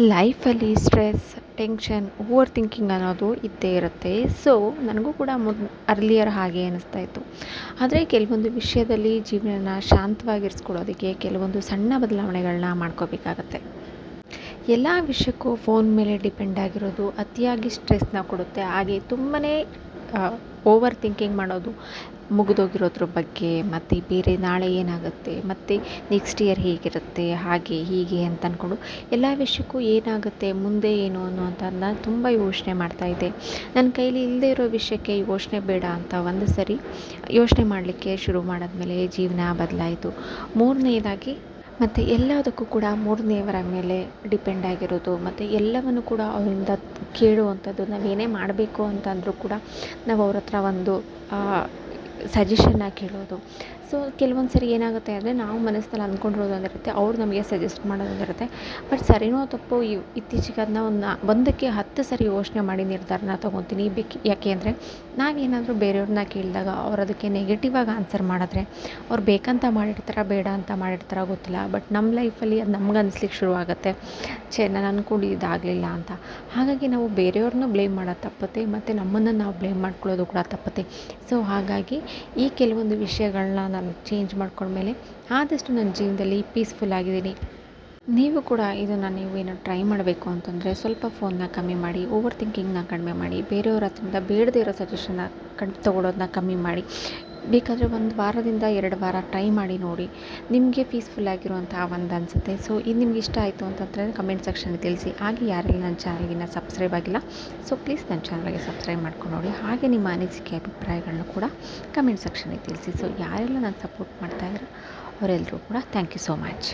ಲೈಫಲ್ಲಿ stress, tension, over thinking ಅನ್ನೋದು ಇದ್ದೇ ಇರುತ್ತೆ. ಸೊ ನನಗೂ ಕೂಡ ಅರ್ಲಿಯರ್ ಹಾಗೆ ಅನ್ನಿಸ್ತಾ ಇತ್ತು. ಆದರೆ ಕೆಲವೊಂದು ವಿಷಯದಲ್ಲಿ ಜೀವನನ ಶಾಂತವಾಗಿರಿಸ್ಕೊಳ್ಳೋದಕ್ಕೆ ಕೆಲವೊಂದು ಸಣ್ಣ ಬದಲಾವಣೆಗಳನ್ನ ಮಾಡ್ಕೋಬೇಕಾಗತ್ತೆ. ಎಲ್ಲ ವಿಷಯಕ್ಕೂ ಫೋನ್ ಮೇಲೆ ಡಿಪೆಂಡ್ ಆಗಿರೋದು ಅತಿಯಾಗಿ ಸ್ಟ್ರೆಸ್ನ ಕೊಡುತ್ತೆ. ಹಾಗೆ ತುಂಬಾ ಓವರ್ ಥಿಂಕಿಂಗ್ ಮಾಡೋದು, ಮುಗಿದೋಗಿರೋದ್ರ ಬಗ್ಗೆ, ಮತ್ತು ಬೇರೆ ನಾಳೆ ಏನಾಗುತ್ತೆ, ಮತ್ತು ನೆಕ್ಸ್ಟ್ ಇಯರ್ ಹೇಗಿರುತ್ತೆ, ಹಾಗೆ ಹೀಗೆ ಅಂತ ಅಂದ್ಕೊಂಡು ಎಲ್ಲ ವಿಷಯಕ್ಕೂ ಏನಾಗುತ್ತೆ, ಮುಂದೆ ಏನು ಅನ್ನೋಂಥದ್ದನ್ನ ತುಂಬ ಯೋಚನೆ ಮಾಡ್ತಾಯಿದ್ದೆ. ನನ್ನ ಕೈಲಿ ಇಲ್ಲದೆ ಇರೋ ವಿಷಯಕ್ಕೆ ಯೋಚನೆ ಬೇಡ ಅಂತ ಒಂದು ಸರಿ ಯೋಚನೆ ಮಾಡಲಿಕ್ಕೆ ಶುರು ಮಾಡಿದ್ಮೇಲೆ ಜೀವನ ಬದಲಾಯಿತು. ಮೂರನೇದಾಗಿ ಮತ್ತು ಎಲ್ಲದಕ್ಕೂ ಕೂಡ ಮೂರನೆಯವರ ಮೇಲೆ ಡಿಪೆಂಡ್ ಆಗಿರೋದು, ಮತ್ತು ಎಲ್ಲವನ್ನು ಕೂಡ ಅವರಿಂದ ಕೇಳುವಂಥದ್ದು. ನಾವೇನೇ ಮಾಡಬೇಕು ಅಂತಂದರೂ ಕೂಡ ನಾವು ಅವ್ರ ಹತ್ರ ಒಂದು ಸಜೆಷನ್ನ ಕೇಳೋದು. ಸೊ ಕೆಲವೊಂದು ಸರಿ ಏನಾಗುತ್ತೆ ಅಂದರೆ ನಾವು ಮನಸ್ಸಿನಲ್ಲಿ ಅಂದ್ಕೊಂಡಿರೋದು ಒಂದಿರುತ್ತೆ, ಅವ್ರು ನಮಗೆ ಸಜೆಸ್ಟ್ ಮಾಡೋದೊಂದಿರುತ್ತೆ. ಬಟ್ ಸರಿನೋ ತಪ್ಪೋ ಇತ್ತೀಚೆಗೆ ಅದನ್ನ ಒಂದಕ್ಕೆ 10 ಸರಿ ಯೋಚನೆ ಮಾಡಿ ನಿರ್ಧಾರನ ತೊಗೊತೀನಿ. ಯಾಕೆ ಅಂದರೆ ನಾವೇನಾದರೂ ಬೇರೆಯವ್ರನ್ನ ಕೇಳಿದಾಗ ಅವ್ರು ಅದಕ್ಕೆ ನೆಗೆಟಿವಾಗಿ ಆನ್ಸರ್ ಮಾಡಿದ್ರೆ, ಅವ್ರು ಬೇಕಂತ ಮಾಡಿರ್ತಾರ ಬೇಡ ಅಂತ ಮಾಡಿರ್ತಾರ ಗೊತ್ತಿಲ್ಲ. ಬಟ್ ನಮ್ಮ ಲೈಫಲ್ಲಿ ಅದು ನಮ್ಗೆ ಅನಿಸ್ಲಿಕ್ಕೆ ಶುರುವಾಗುತ್ತೆ, ನಾನು ಅಂದ್ಕೊಂಡಿದ್ದಾಗಲಿಲ್ಲ ಅಂತ. ಹಾಗಾಗಿ ನಾವು ಬೇರೆಯವ್ರನ್ನೂ ಬ್ಲೇಮ್ ಮಾಡೋದು ತಪ್ಪುತ್ತೆ, ಮತ್ತು ನಮ್ಮನ್ನು ನಾವು ಬ್ಲೇಮ್ ಮಾಡ್ಕೊಳ್ಳೋದು ಕೂಡ ತಪ್ಪುತ್ತೆ. ಸೊ ಹಾಗಾಗಿ ಈ ಕೆಲವೊಂದು ವಿಷಯಗಳನ್ನ ನಾನು ಚೇಂಜ್ ಮಾಡ್ಕೊಂಡ್ಮೇಲೆ ಆದಷ್ಟು ನನ್ನ ಜೀವನದಲ್ಲಿ ಪೀಸ್ಫುಲ್ ಆಗಿದ್ದೀನಿ. ನೀವು ಕೂಡ ಇದನ್ನು ನೀವೇನು ಟ್ರೈ ಮಾಡಬೇಕು ಅಂತಂದರೆ ಸ್ವಲ್ಪ ಫೋನ್ನ ಕಮ್ಮಿ ಮಾಡಿ, ಓವರ್ ಥಿಂಕಿಂಗ್ನ ಕಡಿಮೆ ಮಾಡಿ, ಬೇರೆಯವ್ರ ಹತ್ರದಿಂದ ಬೇಡದೇ ಇರೋ ಸಜೆಷನ್ನ ತೊಗೊಳೋದನ್ನ ಕಮ್ಮಿ ಮಾಡಿ. ಬೇಕಾದರೆ 1 ವಾರದಿಂದ 2 ವಾರ ಟ್ರೈ ಮಾಡಿ ನೋಡಿ, ನಿಮಗೆ ಪೀಸ್ಫುಲ್ ಆಗಿರುವಂಥ ಒಂದು ಅನಿಸುತ್ತೆ. ಸೊ ಇದು ನಿಮ್ಗೆ ಇಷ್ಟ ಆಯಿತು ಅಂತಂದರೆ ಕಮೆಂಟ್ ಸೆಕ್ಷನಲ್ಲಿ ತಿಳಿಸಿ. ಹಾಗೆ ಯಾರೆಲ್ಲ ನನ್ನ ಚಾನಲ್ಗಿನ್ನ ಸಬ್ಸ್ಕ್ರೈಬ್ ಆಗಿಲ್ಲ, ಸೊ ಪ್ಲೀಸ್ ನನ್ನ ಚಾನಲ್ಗೆ ಸಬ್ಸ್ಕ್ರೈಬ್ ಮಾಡ್ಕೊಂಡು ನೋಡಿ. ಹಾಗೆ ನಿಮ್ಮ ಅನಿಸಿಕೆ ಅಭಿಪ್ರಾಯಗಳನ್ನ ಕೂಡ ಕಮೆಂಟ್ ಸೆಕ್ಷನಲ್ಲಿ ತಿಳಿಸಿ. ಸೊ ಯಾರೆಲ್ಲ ನಾನು ಸಪೋರ್ಟ್ ಮಾಡ್ತಾಯಿದ್ರು ಅವರೆಲ್ಲರೂ ಕೂಡ ಥ್ಯಾಂಕ್ ಯು ಸೋ ಮಚ್.